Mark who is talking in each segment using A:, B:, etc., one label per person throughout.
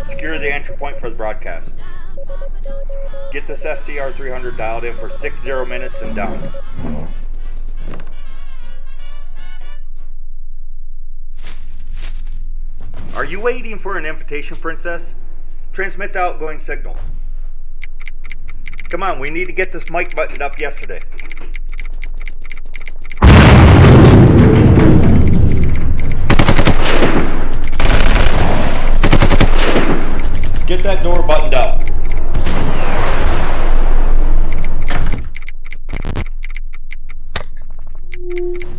A: Secure the entry point for the broadcast. Get this SCR 300 dialed in for 60 minutes and down. Are you waiting for an invitation, Princess? Transmit the outgoing signal. Come on, we need to get this mic buttoned up yesterday. Get that door buttoned up.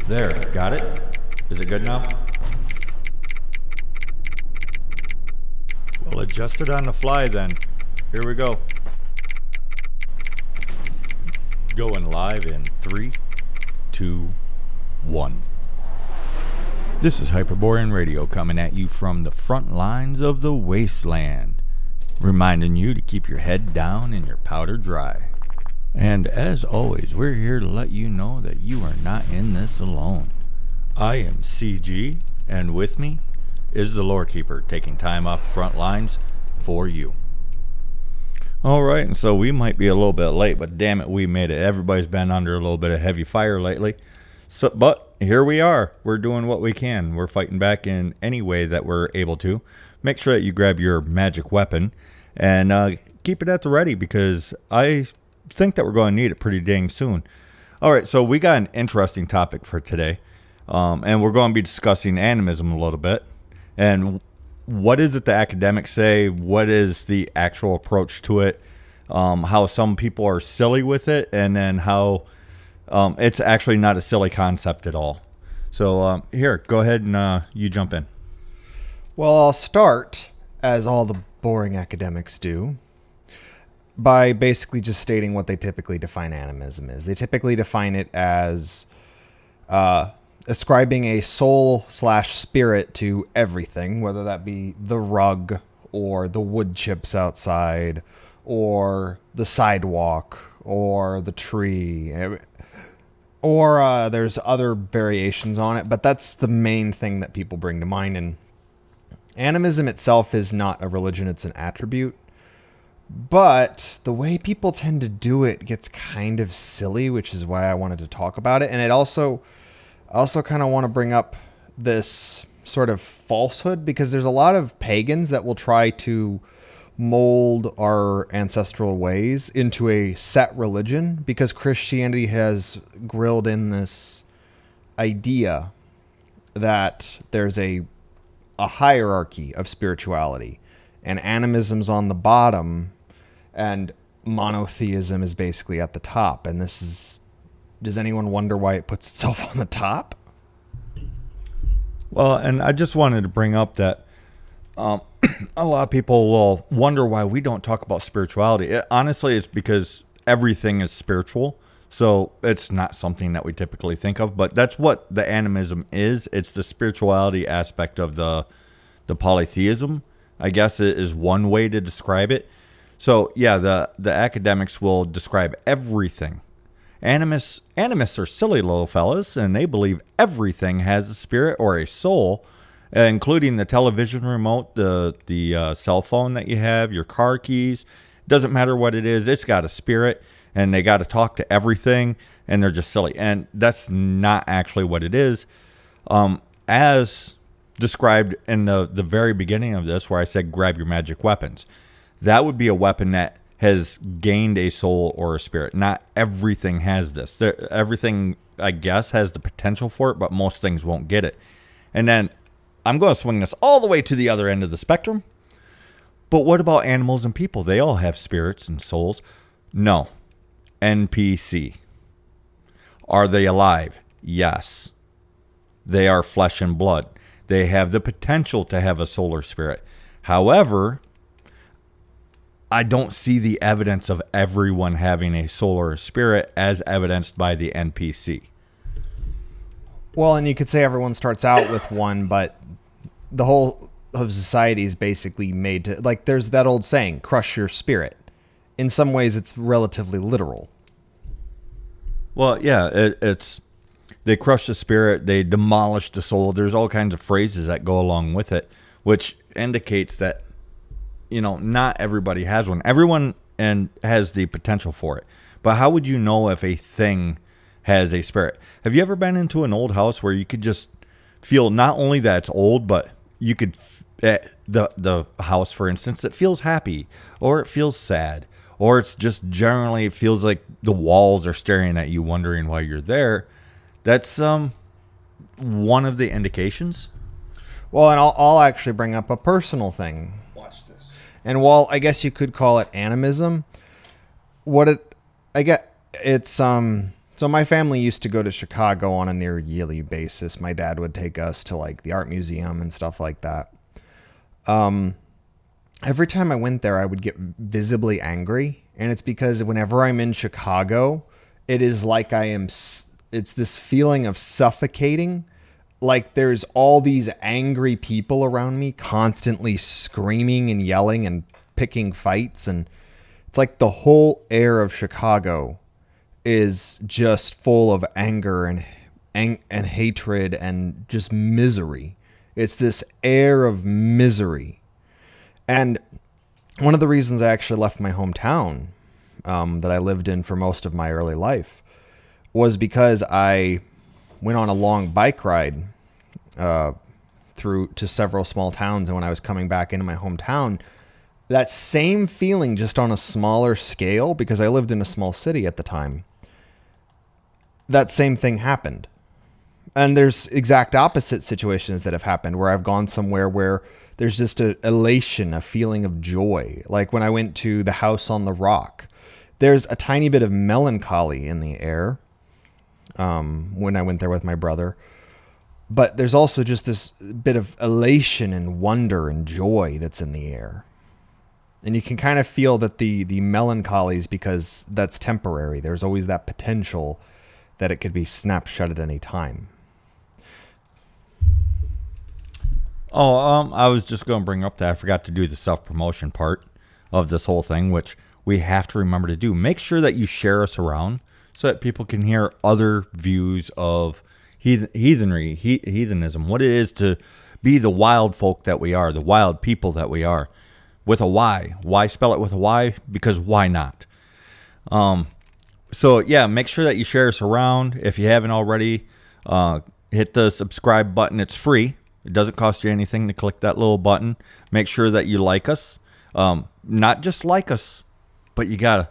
A: There, got it? Is it good now? We'll adjust it on the fly then. Here we go. Going live in 3, 2, 1. This is Hyperborean Radio coming at you from the front lines of the Wasteland, reminding you to keep your head down and your powder dry. And as always, we're here to let you know that you are not in this alone. I am CG, and with me is the Lore Keeper, taking time off the front lines for you. Alright, and so we might be a little bit late, but damn it, we made it. Everybody's been under a little bit of heavy fire lately. But here we are. We're doing what we can. We're fighting back in any way that we're able to. Make sure that you grab your magic weapon and keep it at the ready, because I think that we're going to need it pretty dang soon. Alright, so we got an interesting topic for today. And we're going to be discussing animism a little bit. And what is it the academics say? What is the actual approach to it? How some people are silly with it, and then how it's actually not a silly concept at all. So here, go ahead and you jump in.
B: Well, I'll start, as all the boring academics do, by basically just stating what they typically define animism as. They typically define it as ascribing a soul/spirit to everything, whether that be the rug or the wood chips outside or the sidewalk or the tree, or there's other variations on it, but that's the main thing that people bring to mind. And animism itself is not a religion, it's an attribute. But the way people tend to do it gets kind of silly, which is why I wanted to talk about it. And it also kind of want to bring up this sort of falsehood, because there's a lot of pagans that will try to mold our ancestral ways into a set religion, because Christianity has grilled in this idea that there's a hierarchy of spirituality, and animism's on the bottom and monotheism is basically at the top. And this is, does anyone wonder why it puts itself on the top?
A: Well, and I just wanted to bring up that a lot of people will wonder why we don't talk about spirituality. Honestly, it's because everything is spiritual, so it's not something that we typically think of. But that's what the animism is. It's the spirituality aspect of the polytheism, I guess, is one way to describe it. So yeah, the academics will describe everything. Animists are silly little fellas, and they believe everything has a spirit or a soul, including the television remote, the cell phone that you have, your car keys. Doesn't matter what it is, it's got a spirit, and they got to talk to everything, and they're just silly. And that's not actually what it is. As described in the very beginning of this, where I said grab your magic weapons, that would be a weapon that has gained a soul or a spirit. Not everything has this. Everything, I guess, has the potential for it, but most things won't get it. And then I'm going to swing this all the way to the other end of the spectrum. But what about animals and people? They all have spirits and souls. No. NPC. Are they alive? Yes. They are flesh and blood. They have the potential to have a soul or spirit. However, I don't see the evidence of everyone having a soul or a spirit as evidenced by the NPC.
B: Well, and you could say everyone starts out with one, but the whole of society is basically made to, like, there's that old saying, crush your spirit. In some ways, it's relatively literal.
A: Well, yeah, it's they crush the spirit, they demolish the soul. There's all kinds of phrases that go along with it, which indicates that, you know, not everybody has one. Everyone has the potential for it. But how would you know if a thing has a spirit? Have you ever been into an old house where you could just feel not only that it's old, but you could the house, for instance, it feels happy or it feels sad, or it's just generally it feels like the walls are staring at you, wondering why you're there. That's one of the indications.
B: Well, and I'll actually bring up a personal thing.
C: Watch this.
B: And while I guess you could call it animism, so my family used to go to Chicago on a near yearly basis. My dad would take us to like the art museum and stuff like that. Every time I went there, I would get visibly angry. And it's because whenever I'm in Chicago, it is like it's this feeling of suffocating. Like there's all these angry people around me constantly screaming and yelling and picking fights. And it's like the whole air of Chicago is just full of anger and hatred and just misery. It's this air of misery. And one of the reasons I actually left my hometown that I lived in for most of my early life was because I went on a long bike ride through to several small towns. And when I was coming back into my hometown, that same feeling, just on a smaller scale, because I lived in a small city at the time, that same thing happened. And there's exact opposite situations that have happened where I've gone somewhere where there's just an elation, a feeling of joy. Like when I went to the house on the rock, there's a tiny bit of melancholy in the air when I went there with my brother. But there's also just this bit of elation and wonder and joy that's in the air. And you can kind of feel that the melancholy is because that's temporary. There's always that potential that it could be snapshot at any time.
A: Oh, I was just going to bring up that I forgot to do the self-promotion part of this whole thing, which we have to remember to do. Make sure that you share us around so that people can hear other views of heathenry, heathenism, what it is to be the wild folk that we are, the wild people that we are, with a Y. Why spell it with a Y? Because why not? So, yeah, make sure that you share us around. If you haven't already, hit the subscribe button. It's free. It doesn't cost you anything to click that little button. Make sure that you like us. Not just like us, but you gotta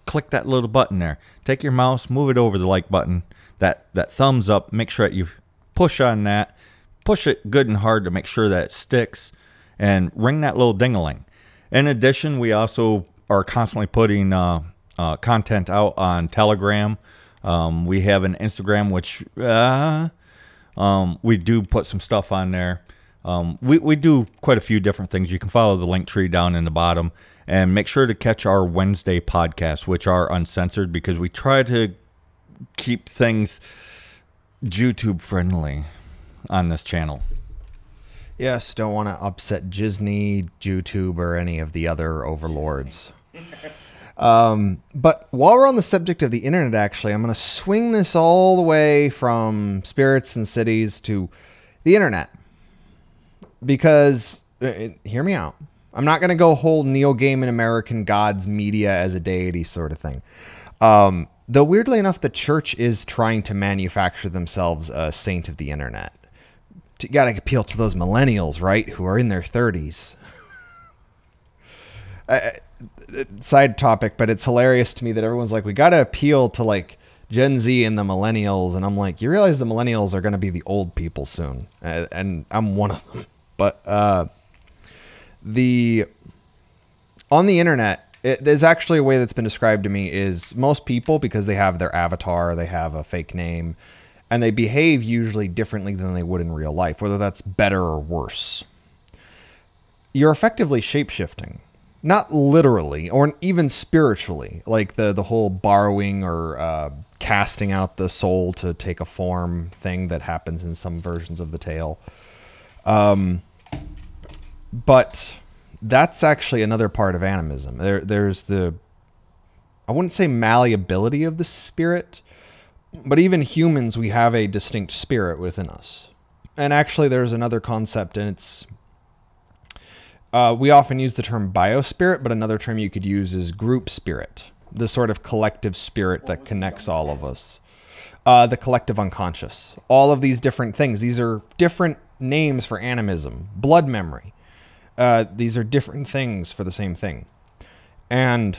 A: click that little button there. Take your mouse, move it over the like button. That thumbs up. Make sure that you push on that. Push it good and hard to make sure that it sticks. And ring that little ding-a-ling. In addition, we also are constantly putting content out on Telegram. We have an Instagram, which we do put some stuff on there. We do quite a few different things. You can follow the link tree down in the bottom. And make sure to catch our Wednesday podcasts, which are uncensored, because we try to keep things YouTube friendly on this channel.
B: Yes, don't want to upset Disney, YouTube, or any of the other overlords. But while we're on the subject of the internet, actually, I'm going to swing this all the way from spirits and cities to the internet. Because, hear me out, I'm not going to go whole Neo-Gaiman American gods media as a deity sort of thing. Though weirdly enough, the church is trying to manufacture themselves a saint of the internet. You got to appeal to those millennials, right, who are in their 30s. Side topic, but it's hilarious to me that everyone's like, we got to appeal to like Gen Z and the millennials. And I'm like, you realize the millennials are going to be the old people soon. And I'm one of them. But on the internet, there's actually a way that's been described to me is most people, because they have their avatar, they have a fake name, and they behave usually differently than they would in real life, whether that's better or worse. You're effectively shape-shifting. not literally or even spiritually, like the whole borrowing or casting out the soul to take a form thing that happens in some versions of the tale. But that's actually another part of animism. There's the, I wouldn't say malleability of the spirit, but even humans, we have a distinct spirit within us. And actually there's another concept, and it's, we often use the term biospirit, but another term you could use is group spirit, the sort of collective spirit that connects all of us. The collective unconscious. All of these different things. These are different names for animism. Blood memory. These are different things for the same thing. And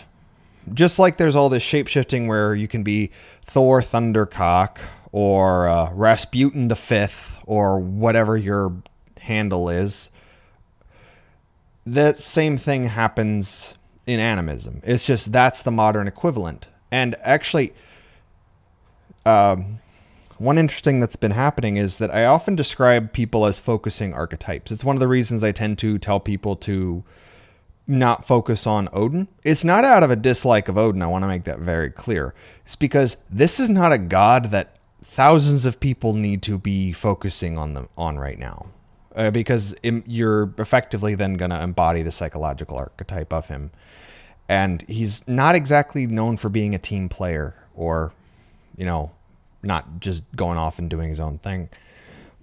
B: just like there's all this shape-shifting where you can be Thor Thundercock or Rasputin the Fifth or whatever your handle is, that same thing happens in animism. It's just that's the modern equivalent. And actually, one interesting that's been happening is that I often describe people as focusing archetypes. It's one of the reasons I tend to tell people to not focus on Odin. It's not out of a dislike of Odin. I want to make that very clear. It's because this is not a god that thousands of people need to be focusing on right now. Because you're effectively then going to embody the psychological archetype of him. And he's not exactly known for being a team player or, you know, not just going off and doing his own thing.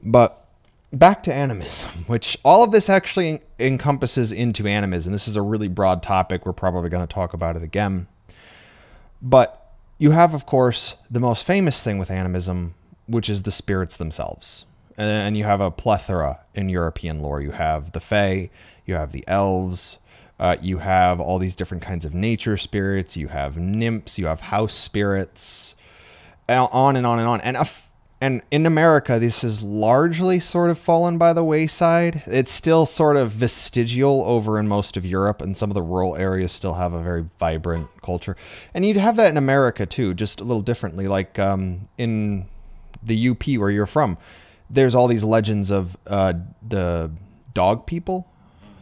B: But back to animism, which all of this actually encompasses into animism. This is a really broad topic. We're probably going to talk about it again. But you have, of course, the most famous thing with animism, which is the spirits themselves. And you have a plethora in European lore. You have the Fae, you have the elves, you have all these different kinds of nature spirits, you have nymphs, you have house spirits, and on and on and on. And in America, this is largely sort of fallen by the wayside. It's still sort of vestigial over in most of Europe, and some of the rural areas still have a very vibrant culture. And you'd have that in America too, just a little differently, like in the UP where you're from. There's all these legends of the dog people,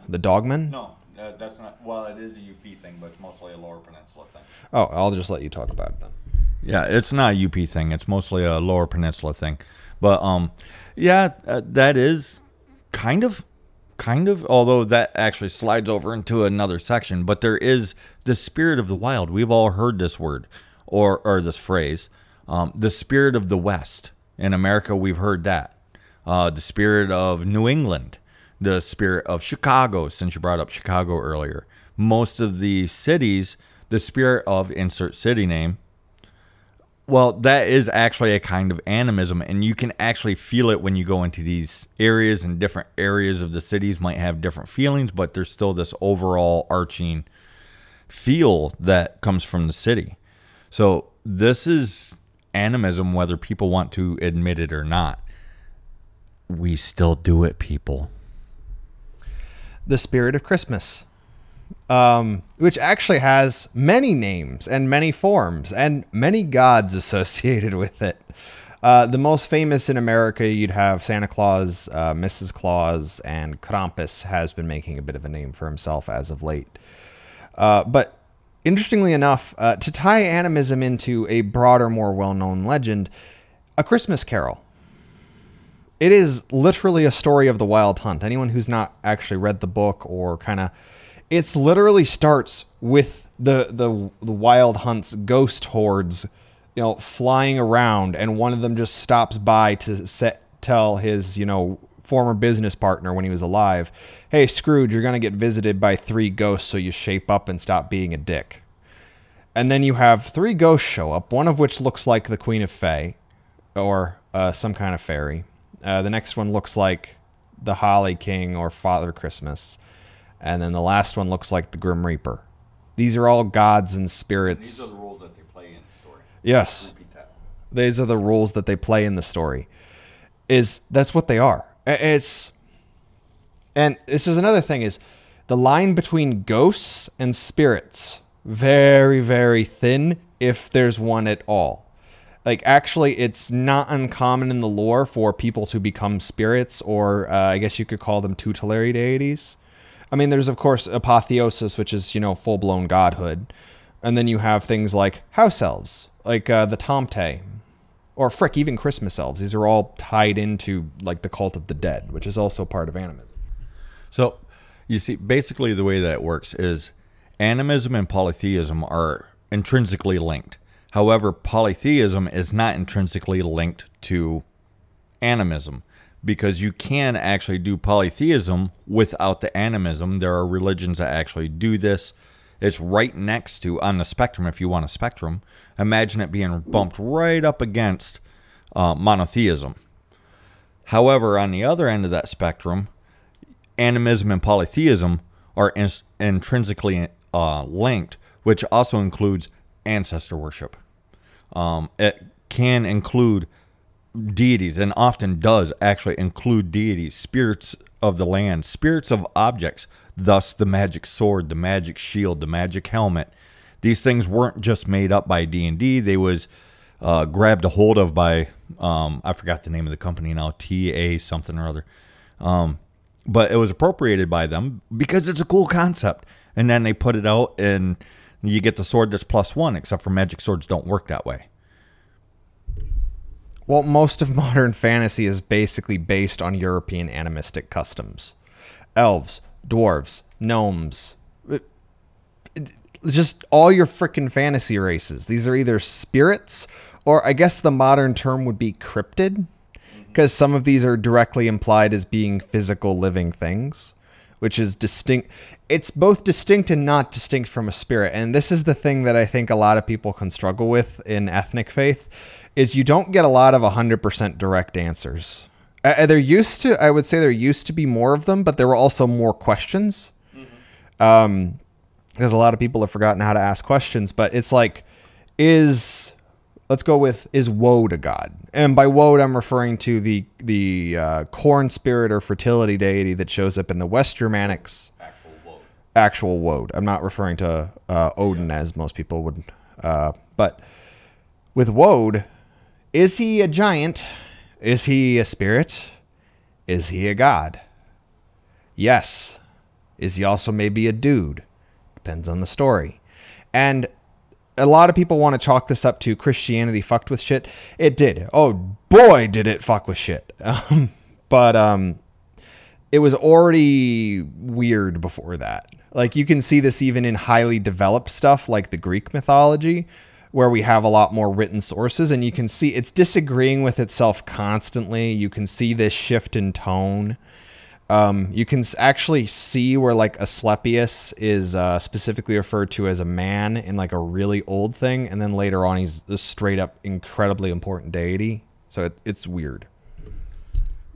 B: the dogmen.
A: No, that's not. Well, it is a UP thing, but it's mostly a Lower Peninsula thing.
B: Oh, I'll just let you talk about it then.
A: Yeah, it's not a UP thing. It's mostly a Lower Peninsula thing. But yeah, that is kind of. Although that actually slides over into another section. But there is the spirit of the wild. We've all heard this word or this phrase, the spirit of the West. In America, we've heard that. The spirit of New England, the spirit of Chicago, since you brought up Chicago earlier. Most of the cities, the spirit of insert city name. Well, that is actually a kind of animism, and you can actually feel it when you go into these areas, and different areas of the cities might have different feelings, but there's still this overall arching feel that comes from the city. So this is animism, whether people want to admit it or not. We still do it, people.
B: The spirit of Christmas, which actually has many names and many forms and many gods associated with it. The most famous in America, you'd have Santa Claus, Mrs. Claus, and Krampus has been making a bit of a name for himself as of late. But interestingly enough, to tie animism into a broader, more well-known legend, A Christmas Carol. It is literally a story of the Wild Hunt. Anyone who's not actually read the book or kind of... It literally starts with the Wild Hunt's ghost hordes, you know, flying around, and one of them just stops by to tell his, you know, former business partner when he was alive, hey, Scrooge, you're going to get visited by 3 ghosts, so you shape up and stop being a dick. And then you have 3 ghosts show up, one of which looks like the Queen of Fae, or some kind of fairy. The next one looks like the Holly King or Father Christmas. And then the last one looks like the Grim Reaper. These are all gods and spirits.
A: And these are the roles that they play in the story.
B: Yes. These are the roles that they play in the story. That's what they are. And this is another thing, is the line between ghosts and spirits, very, very thin, if there's one at all. Like, actually, it's not uncommon in the lore for people to become spirits, or I guess you could call them tutelary deities. I mean, there's, of course, apotheosis, which is, full-blown godhood. And then you have things like house elves, like the Tomte, or frick, even Christmas elves. These are all tied into, like, the cult of the dead, which is also part of animism.
A: So, you see, basically the way that works is animism and polytheism are intrinsically linked. However, polytheism is not intrinsically linked to animism, because you can actually do polytheism without the animism. There are religions that actually do this. It's right next to, on the spectrum, if you want a spectrum, imagine it being bumped right up against monotheism. However, on the other end of that spectrum, animism and polytheism are intrinsically linked, which also includes ancestor worship. It can include deities, and often does actually include deities, spirits of the land, spirits of objects, thus the magic sword, the magic shield, the magic helmet. These things weren't just made up by D&D. They was grabbed a hold of by, I forgot the name of the company now, TA something or other. But it was appropriated by them because it's a cool concept. And then they put it out and you get the sword that's +1, except for magic swords don't work that way.
B: Well, most of modern fantasy is basically based on European animistic customs. Elves, dwarves, gnomes, just all your frickin' fantasy races. These are either spirits, or I guess the modern term would be cryptid, because some of these are directly implied as being physical living things, which is distinct. It's both distinct and not distinct from a spirit. And this is the thing that I think a lot of people can struggle with in ethnic faith, is you don't get a lot of 100% direct answers. There used to, I would say there used to be more of them, but there were also more questions. Because a lot of people have forgotten how to ask questions. But it's like, let's go with, is Woad a god? And by Woad, I'm referring to the corn spirit or fertility deity that shows up in the West Germanics. Actual Woad. I'm not referring to Odin, as most people would. But with Woad, is he a giant? Is he a spirit? Is he a god? Yes. Is he also maybe a dude? Depends on the story. And a lot of people want to chalk this up to Christianity fucked with shit. It did. Oh boy, did it fuck with shit. But it was already weird before that. Like, you can see this even in highly developed stuff like the Greek mythology, where we have a lot more written sources, and you can see it's disagreeing with itself constantly. You can see this shift in tone. You can actually see where, like, Asclepius is specifically referred to as a man in, like, a really old thing, and then later on he's a straight up incredibly important deity. So it's weird.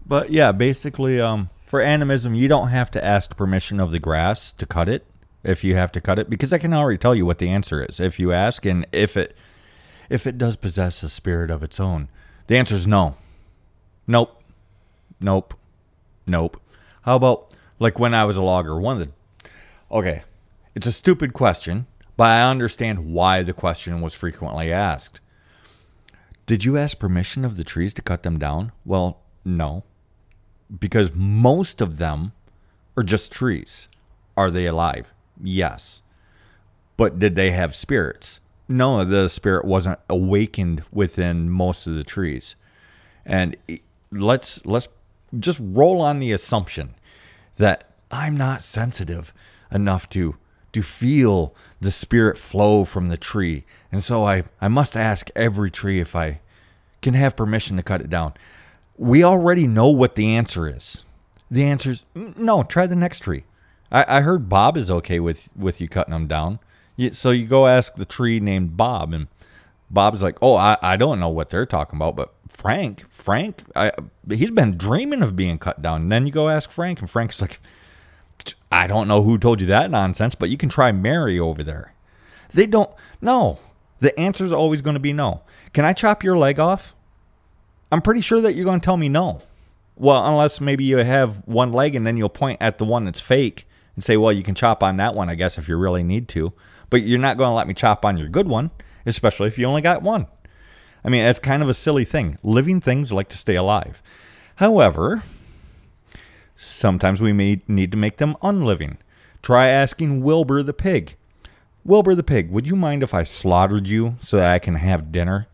A: But yeah, basically, for animism, you don't have to ask permission of the grass to cut it, if you have to cut it, because I can already tell you what the answer is if you ask, and if it does possess a spirit of its own. The answer is no. Nope. Nope. Nope. How about, like, when I was a logger, okay, it's a stupid question, but I understand why the question was frequently asked. Did you ask permission of the trees to cut them down? Well, no, because most of them are just trees. Are they alive? Yes. But did they have spirits? No, the spirit wasn't awakened within most of the trees. And let's just roll on the assumption that I'm not sensitive enough to feel the spirit flow from the tree. And so I must ask every tree if I can have permission to cut it down. We already know what the answer is. The answer is no, try the next tree. I heard Bob is okay with you cutting them down. So you go ask the tree named Bob, and Bob's like, oh, I don't know what they're talking about, but Frank, he's been dreaming of being cut down. And then you go ask Frank, and Frank's like, I don't know who told you that nonsense, but you can try Mary over there. They don't, no. The answer is always going to be no. Can I chop your leg off? I'm pretty sure that you're going to tell me no. Well, unless maybe you have one leg and then you'll point at the one that's fake and say, well, you can chop on that one, I guess, if you really need to. But you're not going to let me chop on your good one, especially if you only got one. I mean, it's kind of a silly thing. Living things like to stay alive. However, Sometimes we may need to make them unliving. Try asking Wilbur the pig. Wilbur the pig, would you mind if I slaughtered you so that I can have dinner?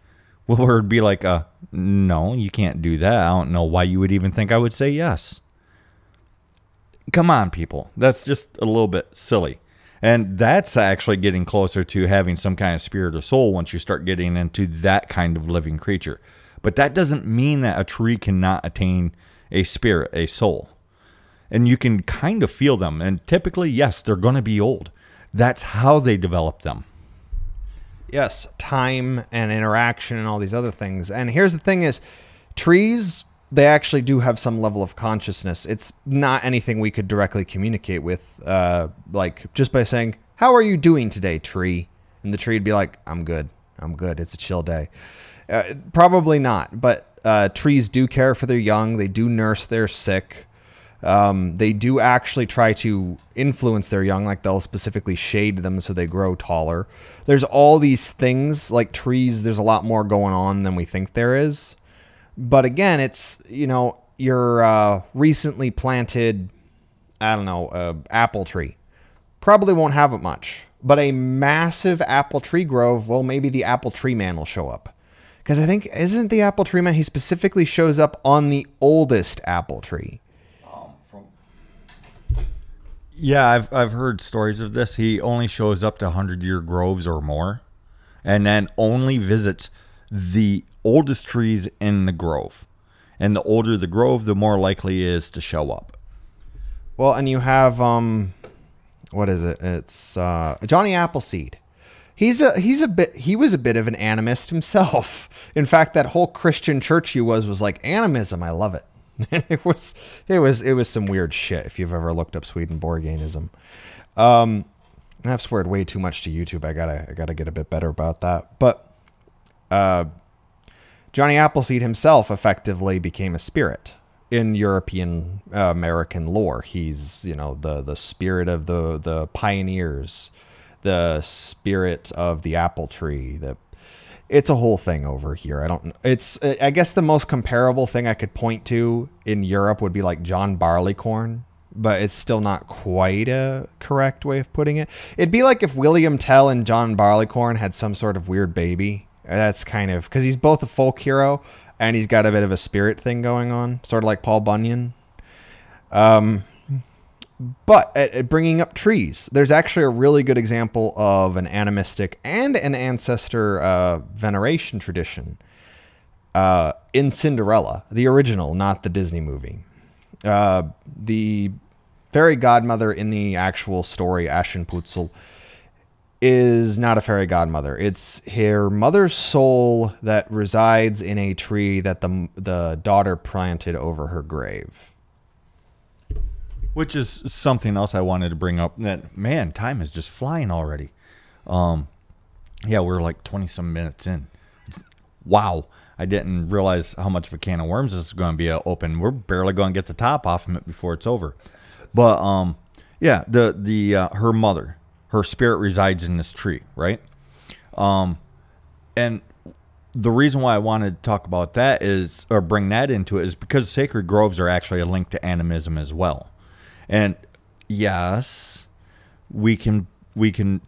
A: Wilbur would be like, no, you can't do that. I don't know why you would even think I would say yes. Come on, people. That's just a little bit silly. And that's actually getting closer to having some kind of spirit or soul once you start getting into that kind of living creature. But that doesn't mean that a tree cannot attain a spirit, a soul. And you can kind of feel them. And typically, yes, they're going to be old. That's how they develop them.
B: Yes, time and interaction and all these other things. And here's the thing is, trees, they actually do have some level of consciousness. It's not anything we could directly communicate with, like just by saying, how are you doing today, tree? And the tree would be like, I'm good. It's a chill day. Probably not, but trees do care for their young. They do nurse their sick. They do actually try to influence their young, like they'll specifically shade them so they grow taller. There's all these things, like trees, there's a lot more going on than we think there is. But again, it's, you know, your recently planted, I don't know, apple tree. Probably won't have it much. But a massive apple tree grove, well, maybe the apple tree man will show up. Because I think, isn't the apple tree man, he specifically shows up on the oldest apple tree.
A: Yeah, I've heard stories of this. He only shows up to 100-year groves or more, and then only visits the oldest trees in the grove. And the older the grove, the more likely he is to show up.
B: Well, and you have what is it? It's Johnny Appleseed. He was a bit of an animist himself. In fact, that whole Christian church he was like animism. I love it. It was some weird shit if you've ever looked up Swedenborgianism. I've sweared way too much to YouTube. I gotta get a bit better about that. But Johnny Appleseed himself effectively became a spirit in European American lore. He's, you know, the spirit of the pioneers, the spirit of the apple tree, it's a whole thing over here. I guess the most comparable thing I could point to in Europe would be like John Barleycorn, but it's still not quite a correct way of putting it. It'd be like if William Tell and John Barleycorn had some sort of weird baby. That's kind of, because he's both a folk hero and he's got a bit of a spirit thing going on, sort of like Paul Bunyan. But bringing up trees, there's actually a really good example of an animistic and an ancestor veneration tradition in Cinderella, the original, not the Disney movie. The fairy godmother in the actual story, Aschenputzel, is not a fairy godmother. It's her mother's soul that resides in a tree that the daughter planted over her grave.
A: Which is something else I wanted to bring up. That, man, time is just flying already. Yeah, we're like 20-some minutes in. Wow. I didn't realize how much of a can of worms this is going to be open. We're barely going to get the top off of it before it's over. But, yeah, her mother, her spirit resides in this tree, right? And the reason why I wanted to talk about that is, or bring that into it, is because sacred groves are actually a link to animism as well. And yes, we can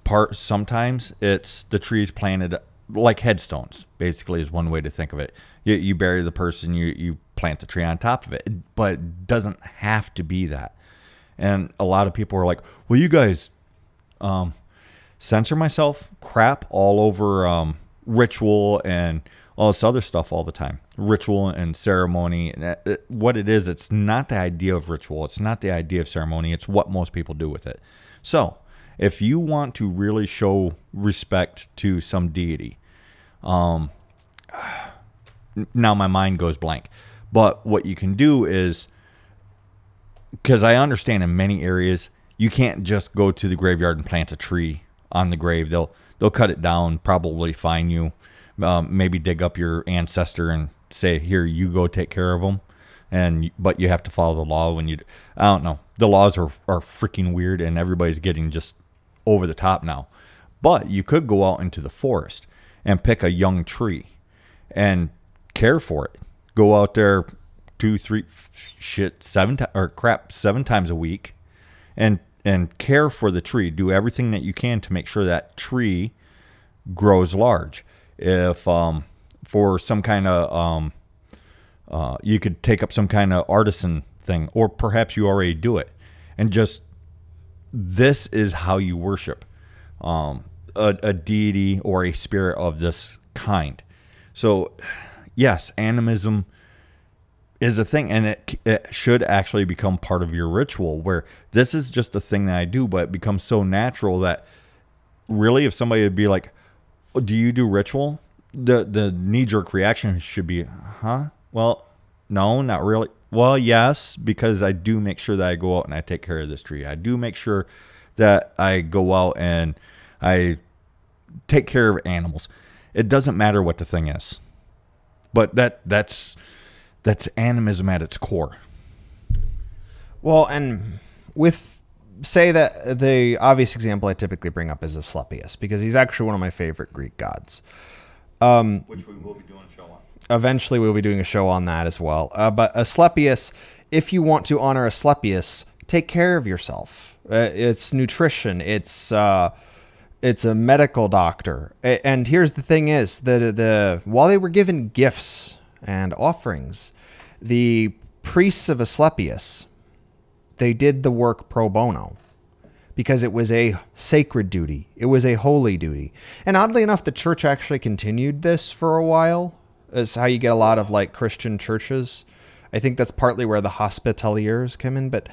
A: part, sometimes it's the trees planted like headstones, basically, is one way to think of it. You bury the person, you plant the tree on top of it, but it doesn't have to be that. And a lot of people are like, well, you guys censor myself crap all over ritual and all this other stuff all the time. Ritual and ceremony. What it is, it's not the idea of ritual. It's not the idea of ceremony. It's what most people do with it. So if you want to really show respect to some deity, now my mind goes blank. But what you can do is, because I understand in many areas, you can't just go to the graveyard and plant a tree on the grave. They'll cut it down, probably fine you. Maybe dig up your ancestor and say, here, you go take care of them. But you have to follow the law when you, I don't know. The laws are freaking weird and everybody's getting just over the top now. But you could go out into the forest and pick a young tree and care for it. Go out there, 2, 3, shit, 7 times a week, and care for the tree. Do everything that you can to make sure that tree grows large. If for some kind of you could take up some kind of artisan thing, or perhaps you already do it, and just this is how you worship a deity or a spirit of this kind. So yes, animism is a thing, and it should actually become part of your ritual, where this is just a thing that I do, but it becomes so natural that really, if somebody would be like, oh, do you do ritual? The knee-jerk reaction should be, huh? Well, no, not really. Well, yes, because I do make sure that I go out and I take care of this tree. I do make sure that I go out and I take care of animals. It doesn't matter what the thing is. But that's animism at its core.
B: Well, and with, say that the obvious example I typically bring up is Asclepius, because he's actually one of my favorite Greek gods.
A: Which we will be doing a show on.
B: Eventually we'll be doing a show on that as well. But Asclepius, if you want to honor Asclepius, take care of yourself. It's nutrition. It's a medical doctor. And here's the thing is that while they were given gifts and offerings, the priests of Asclepius, they did the work pro bono, because it was a sacred duty. It was a holy duty. And oddly enough, the church actually continued this for a while. Is how you get a lot of like Christian churches. I think that's partly where the hospitaliers come in. But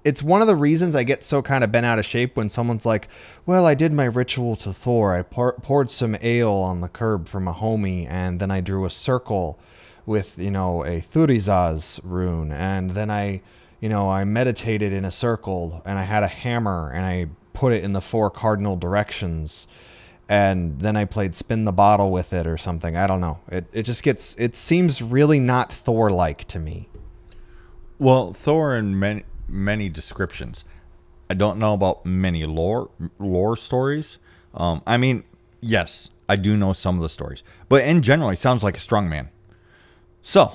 B: it's one of the reasons I get so kind of bent out of shape when someone's like, well, I did my ritual to Thor. I poured some ale on the curb from a homie, and then I drew a circle with, a Thurizaz rune, and then I meditated in a circle, and I had a hammer, and I put it in the 4 cardinal directions, and then I played spin the bottle with it or something. I don't know. It seems really not Thor-like to me.
A: Well, Thor in many descriptions. I don't know about many lore stories. I mean, yes, I do know some of the stories, but in general, he sounds like a strong man. So,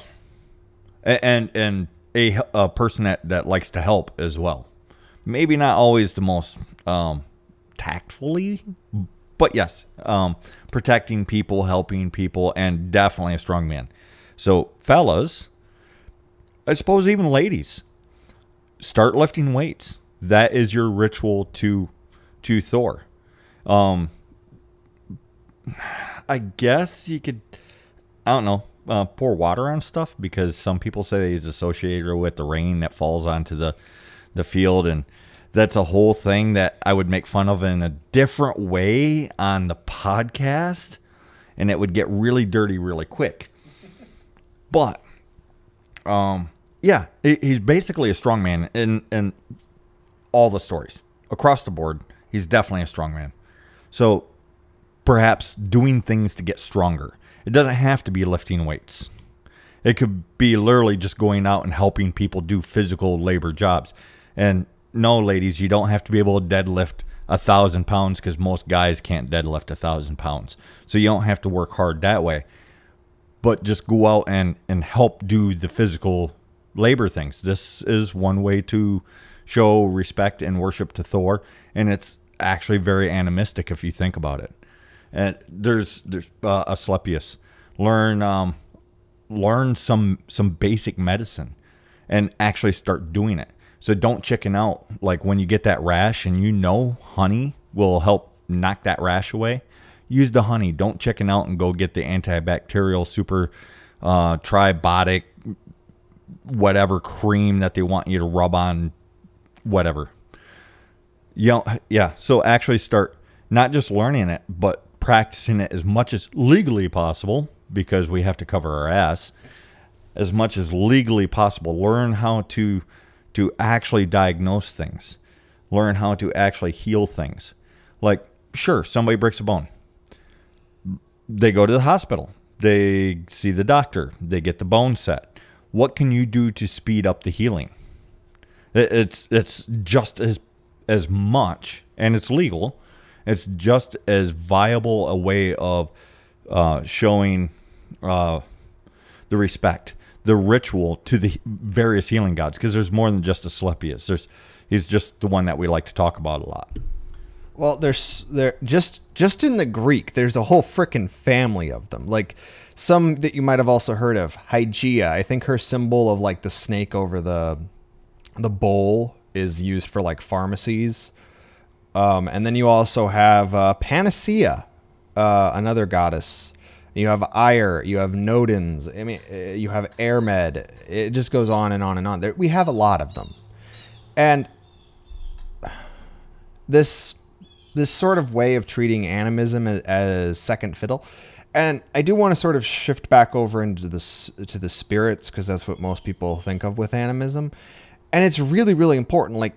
A: and a person that likes to help as well. Maybe not always the most tactfully, but yes, protecting people, helping people, and definitely a strong man. So, fellas, I suppose even ladies, start lifting weights. That is your ritual to Thor. I guess you could, I don't know, pour water on stuff, because some people say he's associated with the rain that falls onto the field, and that's a whole thing that I would make fun of in a different way on the podcast, and it would get really dirty really quick. But yeah, he's basically a strong man in all the stories across the board. He's definitely a strong man. So perhaps doing things to get stronger. It doesn't have to be lifting weights. It could be literally just going out and helping people do physical labor jobs. And no, ladies, you don't have to be able to deadlift 1,000 pounds, because most guys can't deadlift 1,000 pounds. So you don't have to work hard that way. But just go out and help do the physical labor things. This is one way to show respect and worship to Thor. And it's actually very animistic if you think about it. And there's Asclepius. Learn some basic medicine and actually start doing it. So don't chicken out. Like when you get that rash and honey will help knock that rash away, use the honey. Don't chicken out and go get the antibacterial super tribiotic whatever cream that they want you to rub on whatever. Yeah. So actually start not just learning it, but practicing it as much as legally possible, because we have to cover our ass, as much as legally possible. Learn how to actually diagnose things. Learn how to actually heal things. Like, sure, somebody breaks a bone. They go to the hospital. They see the doctor. They get the bone set. What can you do to speed up the healing? It's just as much, and it's legal. It's just as viable a way of showing the respect, the ritual to the various healing gods, because there's more than just Asclepius. He's just the one that we like to talk about a lot.
B: Well, there just in the Greek, there's a whole frickin' family of them. Like some that you might have also heard of, Hygeia. I think her symbol of like the snake over the bowl is used for like pharmacies. And then you also have Panacea, another goddess. You have Ire, you have Nodens. I mean, you have Airmed. It just goes on and on and on. We have a lot of them, and this sort of way of treating animism as second fiddle. And I do want to sort of shift back over into to the spirits, because that's what most people think of with animism, and it's really, really important. Like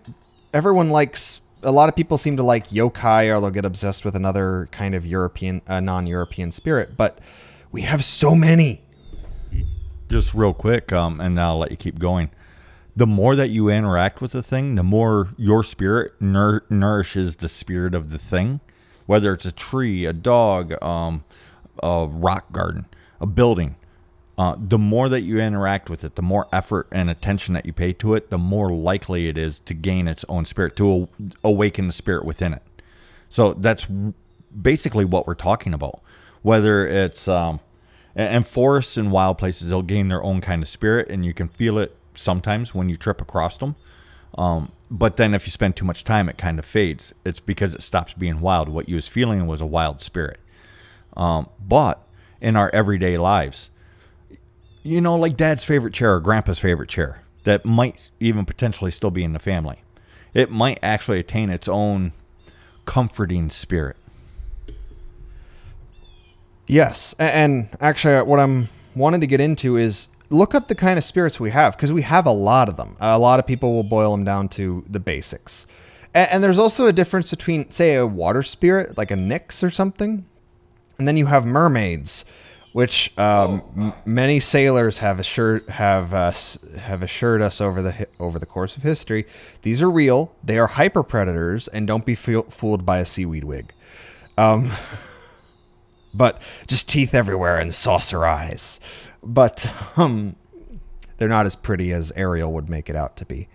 B: everyone likes. A lot of people seem to like yokai, or they'll get obsessed with another kind of European, non-European spirit. But we have so many.
A: Just real quick, and then I'll let you keep going. The more that you interact with the thing, the more your spirit nourishes the spirit of the thing. Whether it's a tree, a dog, a rock garden, a building. The more that you interact with it, the more effort and attention that you pay to it, the more likely it is to gain its own spirit, to awaken the spirit within it. So that's basically what we're talking about. Whether it's, and forests and wild places, they'll gain their own kind of spirit, and you can feel it sometimes when you trip across them. But then if you spend too much time, it kind of fades. It's because it stops being wild. What you was feeling was a wild spirit. But in our everyday lives, you know, like Dad's favorite chair or Grandpa's favorite chair that might even potentially still be in the family, it might actually attain its own comforting spirit.
B: Yes, and actually what I'm wanting to get into is look up the kind of spirits we have, because we have a lot of them. A lot of people will boil them down to the basics. And there's also a difference between, say, a water spirit, like a Nyx or something, and then you have mermaids, which many sailors have assured us over the course of history. These are real. They are hyper predators, and don't be fooled by a seaweed wig. But just teeth everywhere and saucer eyes. But they're not as pretty as Ariel would make it out to be.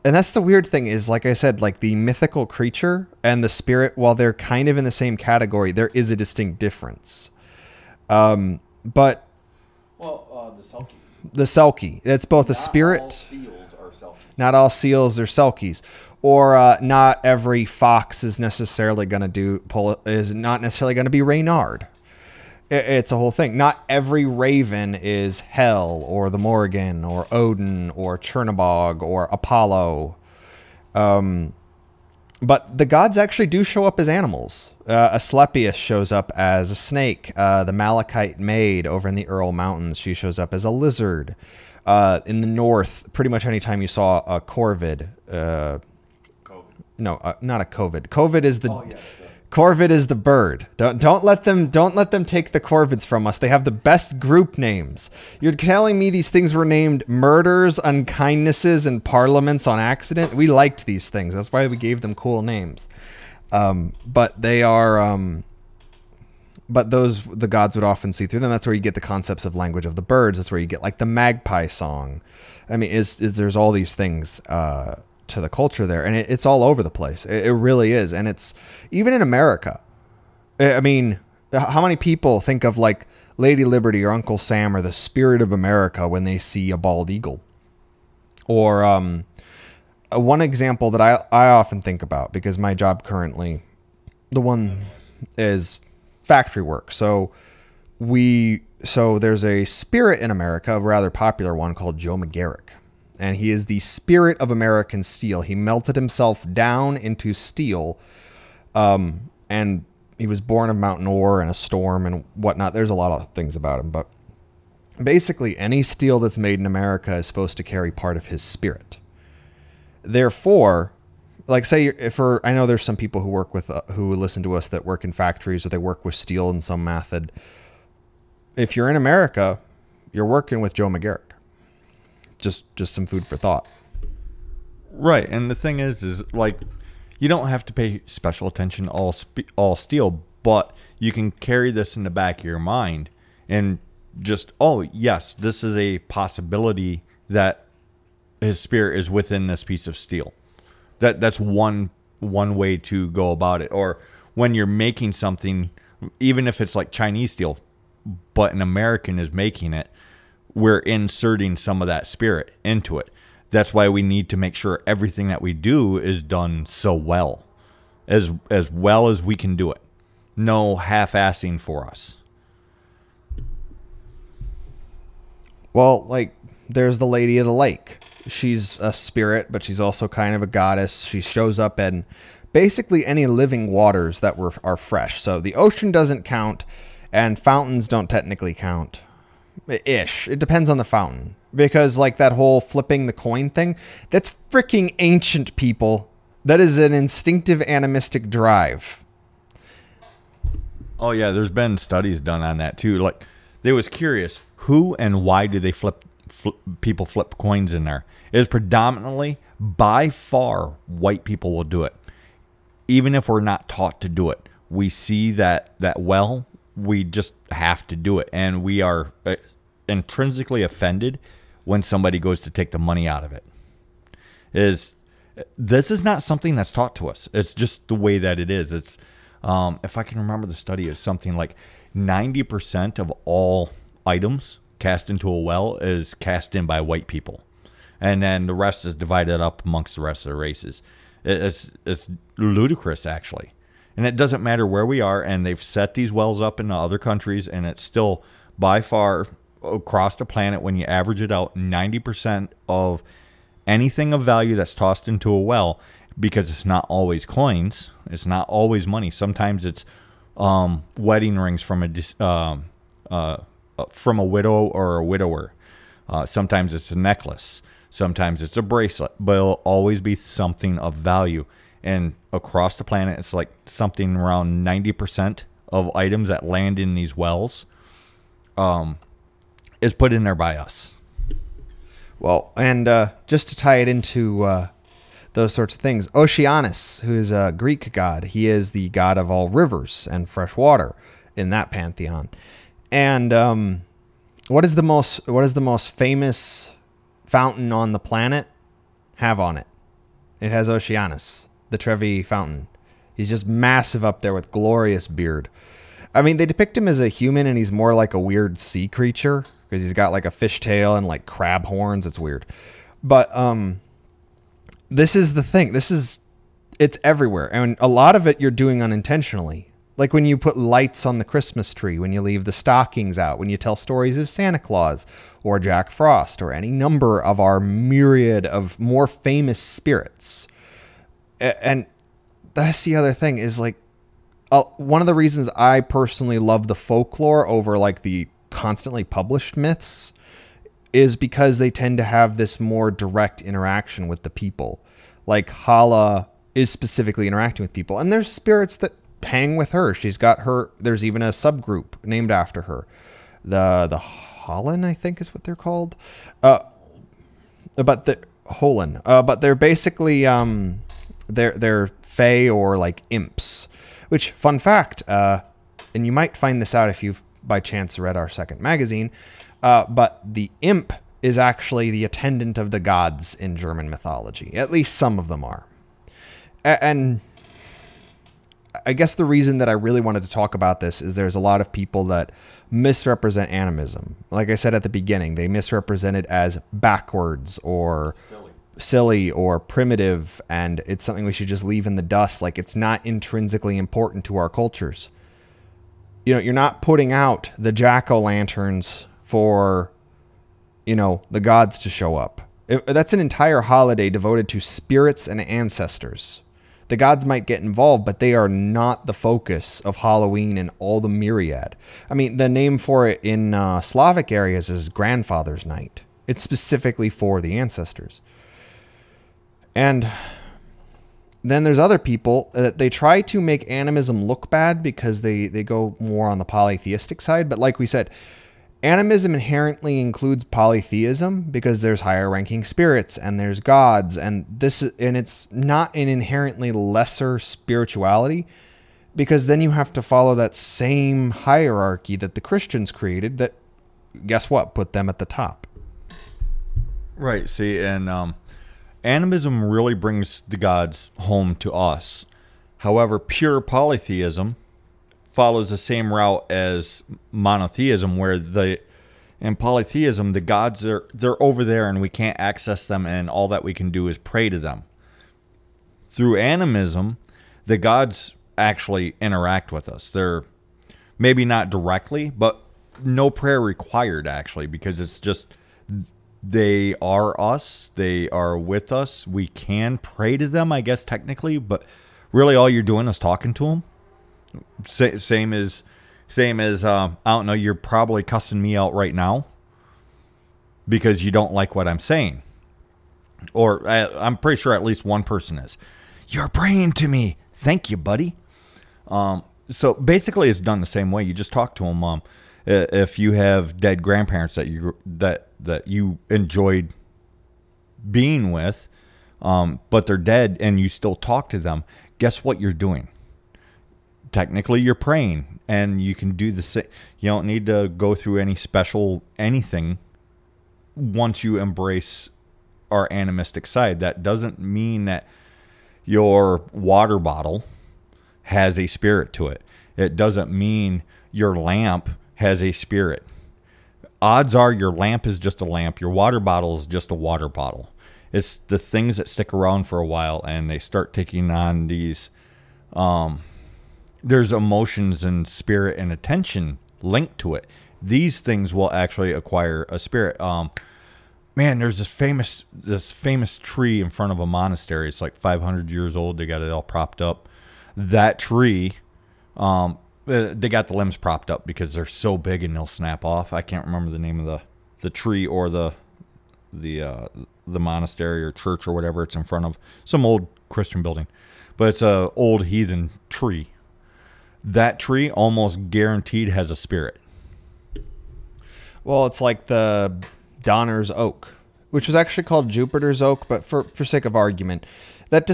B: And that's the weird thing is, like I said, like the mythical creature and the spirit, while they're kind of in the same category, there is a distinct difference. The Selkie. The Selkie. It's both a spirit. Not all seals are Selkies. Not all seals are Selkies. Or not every fox is necessarily going to is not necessarily going to be Reynard. It's a whole thing. Not every raven is Hel or the Morrigan or Odin or Chernobog or Apollo. But the gods actually do show up as animals. Asclepius shows up as a snake. The Malachite maid over in the Ural Mountains, she shows up as a lizard. In the north, pretty much anytime you saw a corvid. No, not a covid. Covid is the... Oh, yeah. Corvid is the bird. Don't let them take the corvids from us. They have the best group names. You're telling me these things were named murders, unkindnesses, and parliaments on accident? We liked these things. That's why we gave them cool names. But they are but the gods would often see through them. That's where you get the concepts of language of the birds. That's where you get like the magpie song. I mean, there's all these things to the culture there, and it's all over the place. It really is. And it's even in America. I mean, how many people think of like Lady Liberty or Uncle Sam or the spirit of America when they see a bald eagle? Or one example that I often think about, because my job currently, the one is factory work. So there's a spirit in America, a rather popular one called Joe McGarrick. And he is the spirit of American steel. He melted himself down into steel. And he was born of mountain ore and a storm and whatnot. There's a lot of things about him. But basically, any steel that's made in America is supposed to carry part of his spirit. Therefore, like say, I know there's some people who listen to us that work in factories, or they work with steel in some method. If you're in America, you're working with Joe McGarrick. Just some food for thought.
A: Right. And the thing is like, you don't have to pay special attention to all steel, but you can carry this in the back of your mind and just, oh, yes, this is a possibility that his spirit is within this piece of steel. That's one way to go about it. Or when you're making something, even if it's like Chinese steel, but an American is making it, we're inserting some of that spirit into it. That's why we need to make sure everything that we do is done so well as we can do it. No half-assing for us.
B: Well, like, there's the Lady of the Lake. She's a spirit, but she's also kind of a goddess. She shows up in basically any living waters that are fresh. So the ocean doesn't count, and fountains don't technically count. Ish. It depends on the fountain. Because, like, that whole flipping the coin thing, that's freaking ancient, people. That is an instinctive animistic drive.
A: Oh, yeah, there's been studies done on that, too. Like, they was curious, who and why do they people flip coins in there? It is predominantly, by far, white people will do it. Even if we're not taught to do it. We see that well, we just have to do it. And we are intrinsically offended when somebody goes to take the money out of it. This is not something that's taught to us. It's just the way that it is. It's if I can remember the study, it's something like 90% of all items cast into a well is cast in by white people, and then the rest is divided up amongst the rest of the races. It's ludicrous, actually, and it doesn't matter where we are. And they've set these wells up in other countries, and it's still by far across the planet, when you average it out, 90% of anything of value that's tossed into a well, because it's not always coins, it's not always money. Sometimes it's wedding rings from a widow or a widower. Sometimes it's a necklace. Sometimes it's a bracelet. But it'll always be something of value. And across the planet, it's like something around 90% of items that land in these wells is put in there by us.
B: Well, and just to tie it into those sorts of things, Oceanus, who is a Greek god, he is the god of all rivers and fresh water in that pantheon. And what is the most famous fountain on the planet have on it? It has Oceanus, the Trevi fountain. He's just massive up there with glorious beard. I mean, they depict him as a human, and he's more like a weird sea creature because he's got like a fish tail and like crab horns. It's weird. But this is the thing. It's everywhere. And a lot of it you're doing unintentionally. Like when you put lights on the Christmas tree, when you leave the stockings out, when you tell stories of Santa Claus or Jack Frost or any number of our myriad of more famous spirits. And that's the other thing is like, one of the reasons I personally love the folklore over like the constantly published myths is because they tend to have this more direct interaction with the people. Like Hala is specifically interacting with people, and there's spirits that hang with her. She's got her. There's even a subgroup named after her, the Holland, I think is what they're called. But the Holland. But they're basically they're fae or like imps. Which, fun fact, and you might find this out if you've by chance read our second magazine, but the imp is actually the attendant of the gods in German mythology. At least some of them are. And I guess the reason that I really wanted to talk about this is there's a lot of people that misrepresent animism. Like I said at the beginning, they misrepresent it as backwards or silly or primitive, and it's something we should just leave in the dust. Like it's not intrinsically important to our cultures. You know, you're not putting out the jack-o'-lanterns for, you know, the gods to show up. That's an entire holiday devoted to spirits and ancestors. The gods might get involved, but they are not the focus of Halloween and all the myriad. I mean, the name for it in Slavic areas is Grandfather's Night. It's specifically for the ancestors. And then there's other people that they try to make animism look bad because they go more on the polytheistic side. But like we said, animism inherently includes polytheism because there's higher ranking spirits and there's gods, and it's not an inherently lesser spirituality Because then you have to follow that same hierarchy that the Christians created that, guess what, put them at the top.
A: Right. See, and animism really brings the gods home to us. However, pure polytheism follows the same route as monotheism, where in polytheism, the gods they're over there and we can't access them, and all that we can do is pray to them. Through animism, the gods actually interact with us. They're maybe not directly, but no prayer required, actually, because it's just they are us. They are with us. We can pray to them, I guess, technically, but really all you're doing is talking to them. Same as I don't know, you're probably cussing me out right now because you don't like what I'm saying. Or I'm pretty sure at least one person is. You're praying to me. Thank you, buddy. So basically it's done the same way. You just talk to them. If you have dead grandparents that you enjoyed being with, but they're dead and you still talk to them, guess what you're doing? Technically you're praying, and you can do the same. You don't need to go through any special anything once you embrace our animistic side. That doesn't mean that your water bottle has a spirit to it. It doesn't mean your lamp has a spirit. Odds are your lamp is just a lamp. Your water bottle is just a water bottle. It's the things that stick around for a while and they start taking on these there's emotions and spirit and attention linked to it. These things will actually acquire a spirit. Man, there's this famous tree in front of a monastery. It's like 500 years old. They got it all propped up. That tree, they got the limbs propped up because they're so big and they'll snap off. I can't remember the name of the tree or the monastery or church or whatever it's in front of. Some old Christian building, but it's a old heathen tree. That tree almost guaranteed has a spirit.
B: Well, it's like the Donner's oak, which was actually called Jupiter's oak, but for sake of argument, that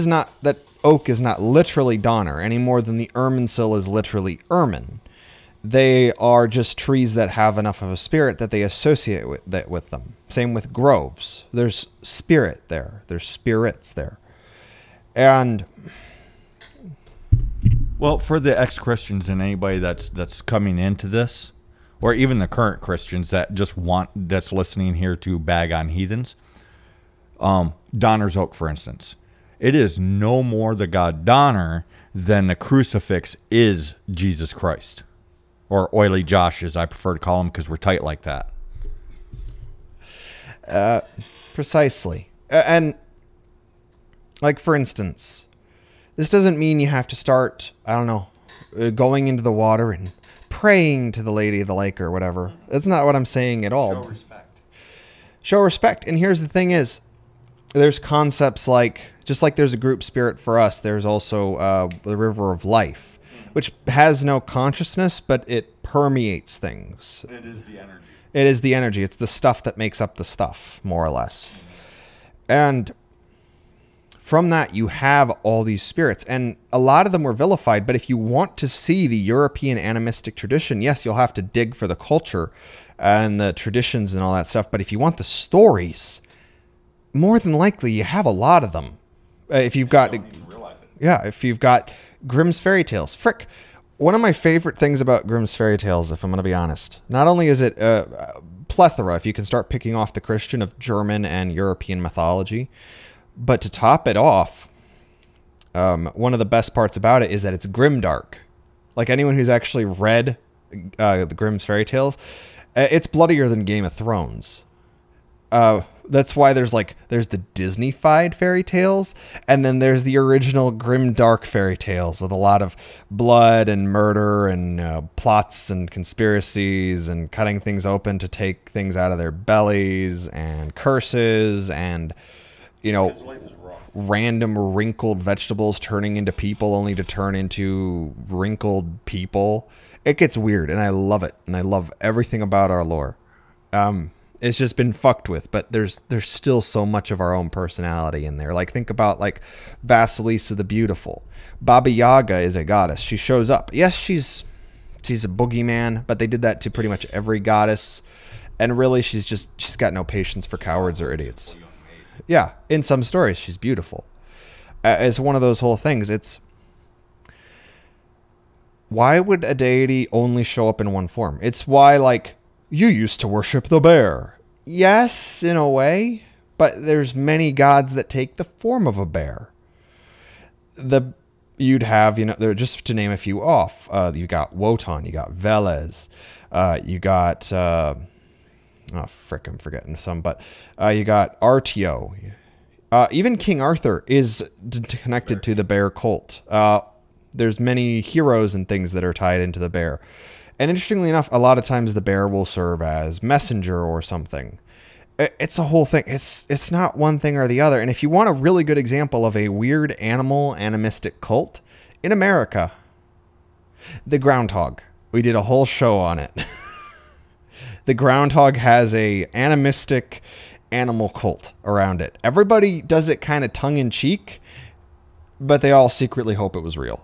B: oak is not literally Donner any more than the Irminsul is literally ermine. They are just trees that have enough of a spirit that they associate with them. Same with groves. There's spirit there. There's spirits there. And
A: well, for the ex-Christians and anybody that's coming into this, or even the current Christians that's listening here to bag on heathens, Donner's oak, for instance, it is no more the god Donner than the crucifix is Jesus Christ, or Oily Josh, as I prefer to call him, because we're tight like that.
B: Precisely. And like, for instance, this doesn't mean you have to start, I don't know, going into the water and praying to the Lady of the Lake or whatever. That's not what I'm saying at all.
A: Show respect.
B: Show respect. And here's the thing is, there's concepts like, just like there's a group spirit for us, there's also the river of life, which has no consciousness, but it permeates things.
A: It is the energy.
B: It is the energy. It's the stuff that makes up the stuff, more or less. And from that, you have all these spirits, and a lot of them were vilified, but if you want to see the European animistic tradition, yes, you'll have to dig for the culture and the traditions and all that stuff, but if you want the stories, more than likely, you have a lot of them. If you've got... Yeah, if you've got Grimm's fairy tales. Frick, one of my favorite things about Grimm's fairy tales, if I'm going to be honest, not only is it plethora, if you can start picking off the Christian, of German and European mythology, but to top it off, one of the best parts about it is that it's grimdark. Like, anyone who's actually read the Grimm's fairy tales, it's bloodier than Game of Thrones. That's why there's the Disney-fied fairy tales, and then there's the original grimdark fairy tales with a lot of blood and murder and plots and conspiracies and cutting things open to take things out of their bellies and curses and, you know, random wrinkled vegetables turning into people only to turn into wrinkled people. It gets weird, and I love it, and I love everything about our lore. It's just been fucked with, but there's still so much of our own personality in there. Like, think about, like, Vasilisa the Beautiful. Baba Yaga is a goddess. She shows up. Yes, she's a boogeyman, but they did that to pretty much every goddess. And really, she's got no patience for cowards or idiots. Yeah, in some stories, she's beautiful. It's one of those whole things. It's, why would a deity only show up in one form? It's why, like, you used to worship the bear. Yes, in a way, but there's many gods that take the form of a bear. You'd have, just to name a few off, you got Wotan, you got Velez, you got, I'm forgetting some, but you got Artio. Even King Arthur is connected to the bear cult. There's many heroes and things that are tied into the bear. And interestingly enough, a lot of times the bear will serve as messenger or something. It's a whole thing. It's not one thing or the other. And if you want a really good example of a weird animal animistic cult, in America, the groundhog. We did a whole show on it. The groundhog has a animistic animal cult around it. Everybody does it kind of tongue-in-cheek, but they all secretly hope it was real.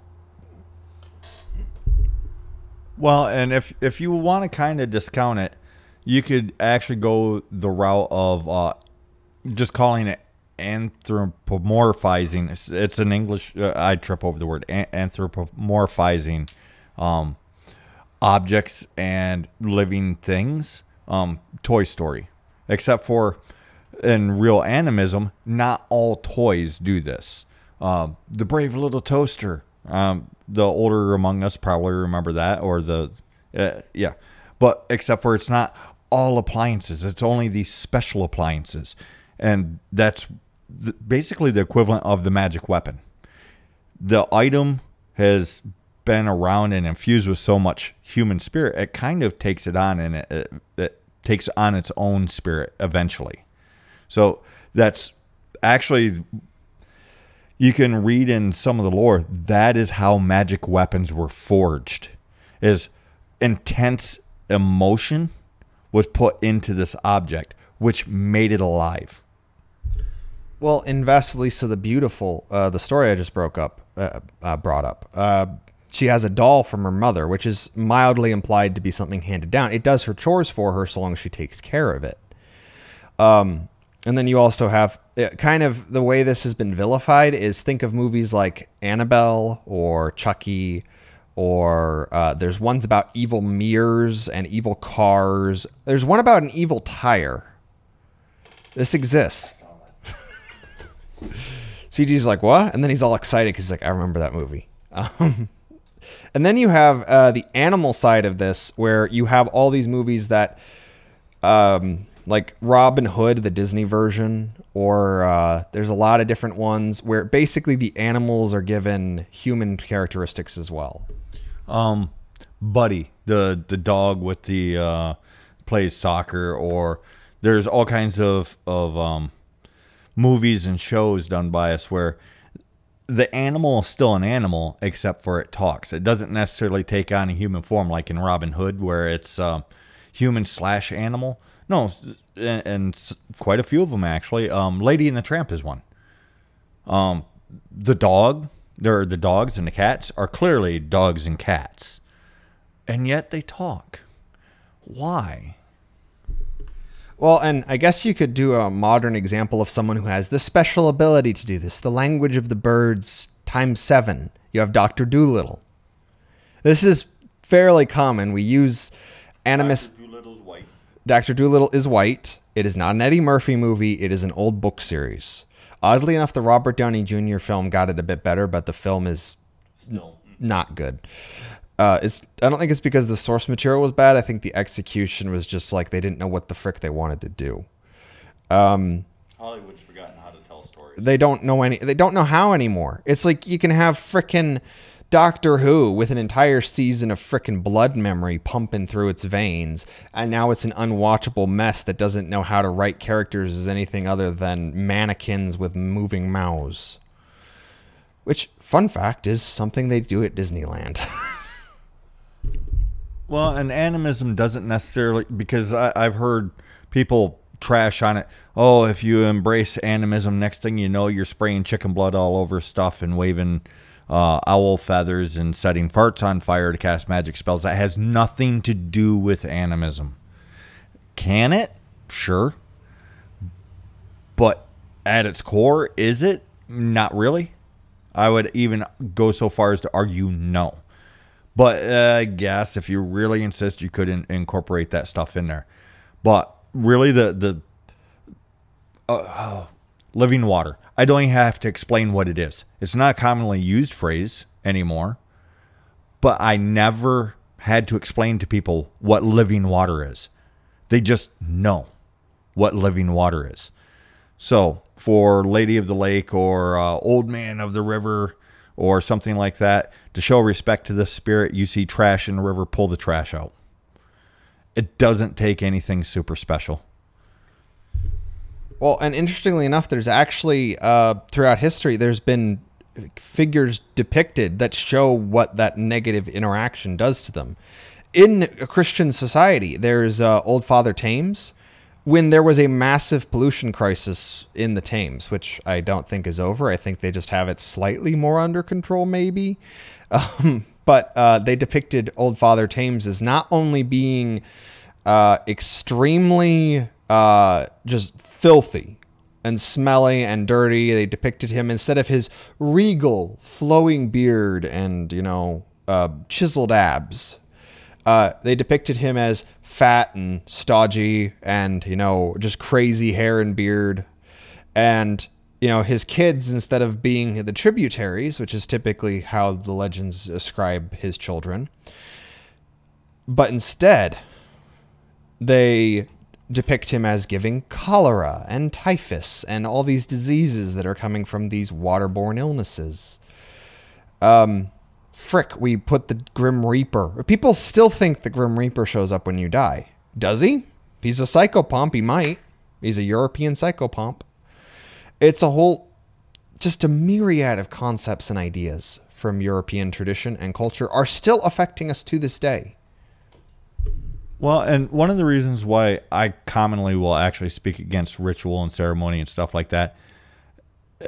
A: Well, and if you want to kind of discount it, you could actually go the route of just calling it anthropomorphizing. It's an English, I trip over the word, anthropomorphizing objects and living things. Toy Story. Except for in real animism, not all toys do this. The Brave Little Toaster. The older among us probably remember that, or yeah. But except for it's not all appliances. It's only these special appliances. And that's basically the equivalent of the magic weapon. The item has been around and infused with so much human spirit, it kind of takes it on, and it takes on its own spirit eventually. So that's actually, you can read in some of the lore, that is how magic weapons were forged. Is intense emotion was put into this object, which made it alive.
B: Well, in Vasilisa the Beautiful, the story I just brought up, she has a doll from her mother, which is mildly implied to be something handed down. It does her chores for her so long as she takes care of it. And then you also have kind of the way this has been vilified is, think of movies like Annabelle or Chucky, or there's ones about evil mirrors and evil cars. There's one about an evil tire. This exists. CG's like, what? And then he's all excited because he's like, I remember that movie. And then you have the animal side of this, where you have all these movies that, like Robin Hood, the Disney version, or there's a lot of different ones where basically the animals are given human characteristics as well.
A: Buddy, the dog with the plays soccer, or there's all kinds of movies and shows done by us where the animal is still an animal, except for it talks. It doesn't necessarily take on a human form like in Robin Hood, where it's human/animal. No, and quite a few of them actually. Lady and the Tramp is one. The dogs and the cats are clearly dogs and cats, and yet they talk. Why?
B: Well, and I guess you could do a modern example of someone who has the special ability to do this. The language of the birds ×7. You have Dr. Dolittle. This is fairly common. We use animus.
A: Dr. Dolittle's white.
B: Dr. Dolittle is white. It is not an Eddie Murphy movie. It is an old book series. Oddly enough, the Robert Downey Jr. film got it a bit better, but the film is
A: Still
B: not good. I don't think it's because the source material was bad. I think the execution was just like they didn't know what the frick they wanted to do.
A: Hollywood's forgotten how to tell stories.
B: They don't know how anymore. It's like you can have frickin' Doctor Who with an entire season of frickin' blood memory pumping through its veins, and now it's an unwatchable mess that doesn't know how to write characters as anything other than mannequins with moving mouths. Which, fun fact, is something they do at Disneyland.
A: Well, and animism doesn't necessarily, because I've heard people trash on it. Oh, if you embrace animism, next thing you know, you're spraying chicken blood all over stuff and waving owl feathers and setting farts on fire to cast magic spells. That has nothing to do with animism. Can it? Sure. But at its core, is it? Not really. I would even go so far as to argue no. But I guess if you really insist, you could incorporate that stuff in there. But really, the living water, I don't even have to explain what it is. It's not a commonly used phrase anymore. But I never had to explain to people what living water is. They just know what living water is. So for Lady of the Lake or Old Man of the River or something like that, to show respect to the spirit, you see trash in the river, pull the trash out. It doesn't take anything super special.
B: Well, and interestingly enough, there's actually, throughout history, there's been figures depicted that show what that negative interaction does to them. In a Christian society, there's Old Father Thames. When there was a massive pollution crisis in the Thames, which I don't think is over. I think they just have it slightly more under control, maybe. But they depicted Old Father Thames as not only being extremely just filthy and smelly and dirty. They depicted him, instead of his regal, flowing beard and, chiseled abs, they depicted him as fat and stodgy and, just crazy hair and beard. And, his kids, instead of being the tributaries, which is typically how the legends ascribe his children, but instead they depict him as giving cholera and typhus and all these diseases that are coming from these waterborne illnesses. Frick, we put the Grim Reaper. People still think the Grim Reaper shows up when you die. Does he? He's a psychopomp. He might. He's a European psychopomp. It's just a myriad of concepts and ideas from European tradition and culture are still affecting us to this day.
A: Well, and one of the reasons why I commonly will actually speak against ritual and ceremony and stuff like that,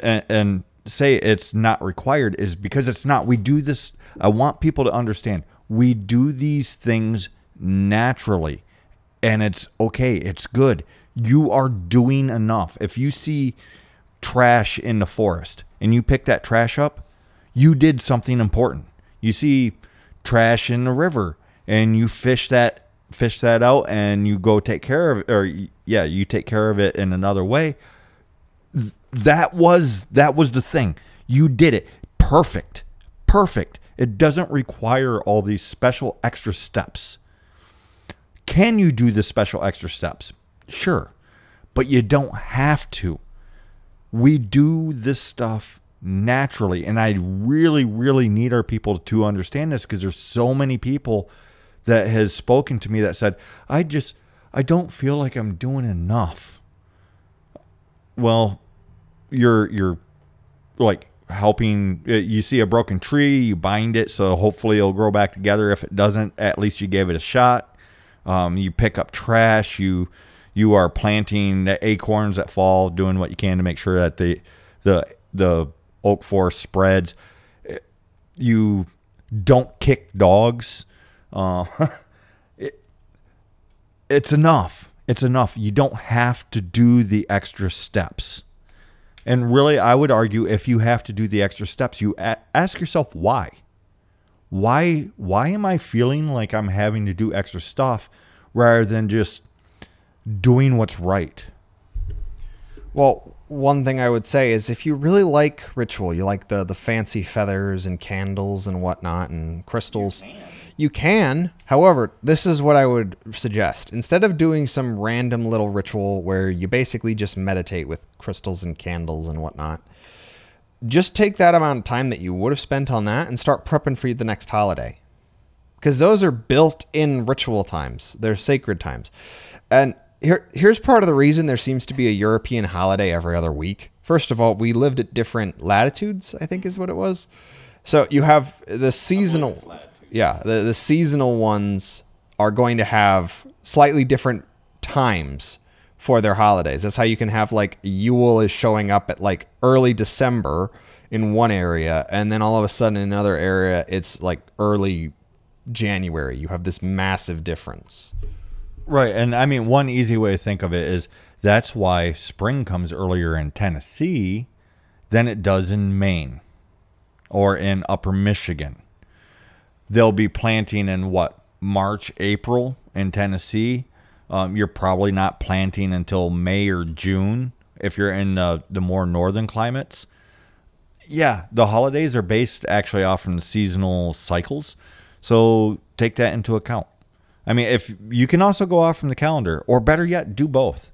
A: and say it's not required, is because it's not. We do this. I want people to understand we do these things naturally, and it's okay. It's good. You are doing enough. If you see trash in the forest and you pick that trash up, you did something important. You see trash in the river and you fish that out and you go take care of it, or you take care of it in another way. That was the thing. You did it. Perfect. It doesn't require all these special extra steps. Can you do the special extra steps? Sure. But you don't have to. We do this stuff naturally. And I really, really need our people to understand this, because there's so many people that has spoken to me that said, I don't feel like I'm doing enough. Well, you're like helping. You see a broken tree, you bind it, so hopefully it'll grow back together. If it doesn't, at least you gave it a shot. You pick up trash, you are planting the acorns that fall, doing what you can to make sure that the oak forest spreads. You don't kick dogs. It's enough. It's enough. You don't have to do the extra steps. And really, I would argue, if you have to do the extra steps, you ask yourself why. Why am I feeling like I'm having to do extra stuff rather than just doing what's right?
B: Well, one thing I would say is, if you really like ritual, you like the fancy feathers and candles and whatnot and crystals, you can. However, this is what I would suggest. Instead of doing some random little ritual where you basically just meditate with crystals and candles and whatnot, just take that amount of time that you would have spent on that and start prepping for the next holiday. Because those are built-in ritual times. They're sacred times. And here's part of the reason there seems to be a European holiday every other week. First of all, we lived at different latitudes, I think is what it was. So you have the seasonal... Yeah, the seasonal ones are going to have slightly different times for their holidays. That's how you can have like Yule is showing up at like early December in one area, and then all of a sudden in another area it's like early January. You have this massive difference.
A: Right. And I mean, one easy way to think of it is that's why spring comes earlier in Tennessee than it does in Maine or in upper Michigan. They'll be planting in what, March, April in Tennessee. You're probably not planting until May or June if you're in the more northern climates. Yeah, the holidays are based actually off from the seasonal cycles. So take that into account. I mean, if you can also go off from the calendar, or better yet, do both.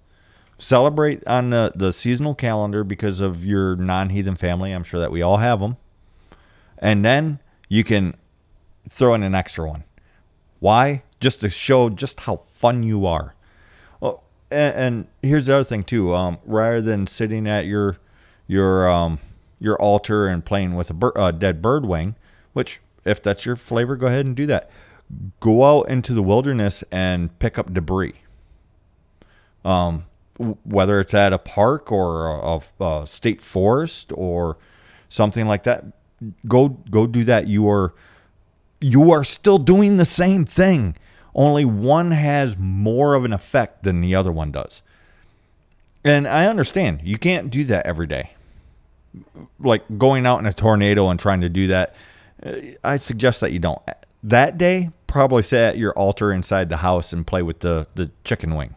A: Celebrate on the seasonal calendar because of your non-heathen family. I'm sure that we all have them. And then you can throw in an extra one. Why? Just to show just how fun you are. Well, and here's the other thing too. Rather than sitting at your altar and playing with a dead bird wing, which if that's your flavor, go ahead and do that. Go out into the wilderness and pick up debris. Whether it's at a park or a state forest or something like that, go do that. You are still doing the same thing. Only one has more of an effect than the other one does. And I understand you can't do that every day. Like going out in a tornado and trying to do that, I suggest that you don't. That day, probably sit at your altar inside the house and play with the chicken wing.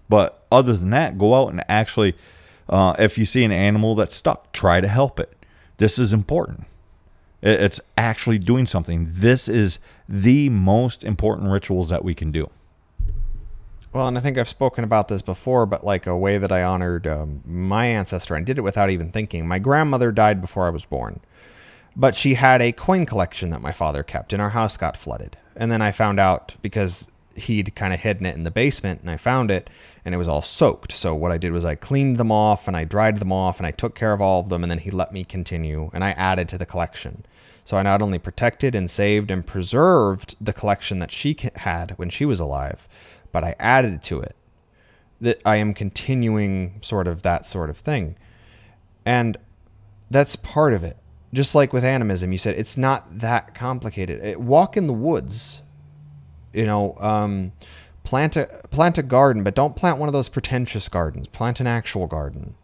A: But other than that, go out and actually, if you see an animal that's stuck, try to help it. This is important. It's actually doing something. This is the most important rituals that we can do.
B: Well, and I think I've spoken about this before, but like a way that I honored my ancestor and did it without even thinking. My grandmother died before I was born, but she had a coin collection that my father kept, and our house got flooded. And then I found out because he'd kind of hidden it in the basement, and I found it, and it was all soaked. So what I did was I cleaned them off, and I dried them off, and I took care of all of them, and then he let me continue, and I added to the collection. So I not only protected and saved and preserved the collection that she had when she was alive, but I added to it. That I am continuing sort of that sort of thing. And that's part of it. Just like with animism, you said it's not that complicated. Walk in the woods, plant a garden, but don't plant one of those pretentious gardens. Plant an actual garden.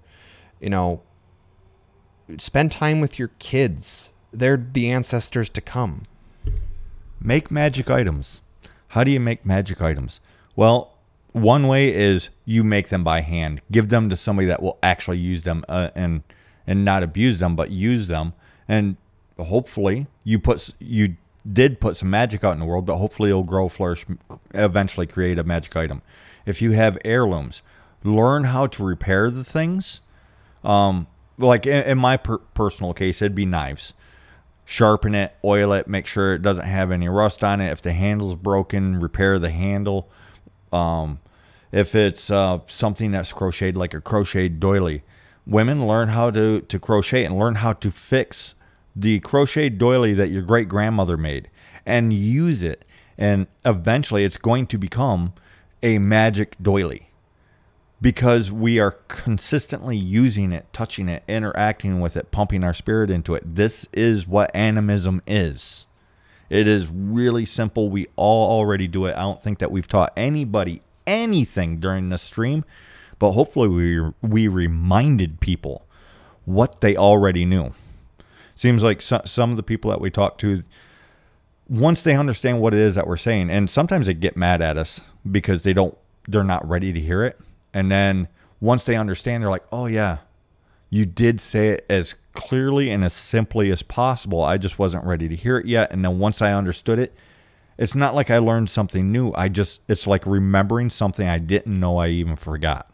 B: Spend time with your kids. They're the ancestors to come.
A: Make magic items. How do you make magic items? Well, one way is you make them by hand. Give them to somebody that will actually use them and not abuse them, but use them. And hopefully you did put some magic out in the world, but hopefully it'll grow, flourish, eventually create a magic item. If you have heirlooms, learn how to repair the things. Like in my personal case, it'd be knives. Sharpen it, oil it, make sure it doesn't have any rust on it. If the handle's broken, repair the handle. If it's something that's crocheted, like a crocheted doily, women learn how to crochet and learn how to fix the crocheted doily that your great grandmother made and use it. And eventually it's going to become a magic doily because we are consistently using it, touching it, interacting with it, pumping our spirit into it. This is what animism is. It is really simple. We all already do it. I don't think that we've taught anybody anything during this stream, but hopefully we reminded people what they already knew. Seems like some of the people that we talk to, once they understand what it is that we're saying, and sometimes they get mad at us because they're not ready to hear it. And then once they understand, they're like, oh yeah, you did say it as clearly and as simply as possible. I just wasn't ready to hear it yet. And then once I understood it, it's not like I learned something new. It's like remembering something I didn't know I even forgot.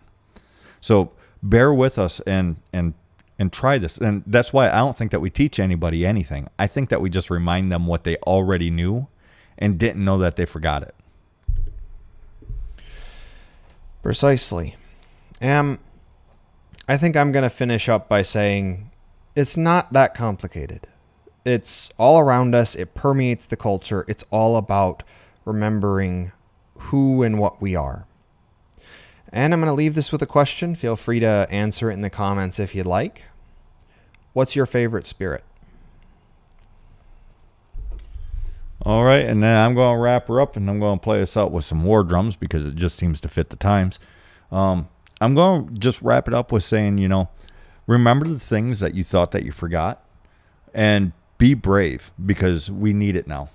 A: So bear with us and try this. And that's why I don't think that we teach anybody anything. I think that we just remind them what they already knew and didn't know that they forgot it.
B: Precisely. I think I'm going to finish up by saying it's not that complicated. It's all around us. It permeates the culture. It's all about remembering who and what we are. And I'm going to leave this with a question. Feel free to answer it in the comments if you'd like. What's your favorite spirit?
A: All right, and then I'm going to wrap her up, and I'm going to play us out with some war drums because it just seems to fit the times. I'm going to just wrap it up with saying, you know, remember the things that you thought that you forgot, and be brave because we need it now.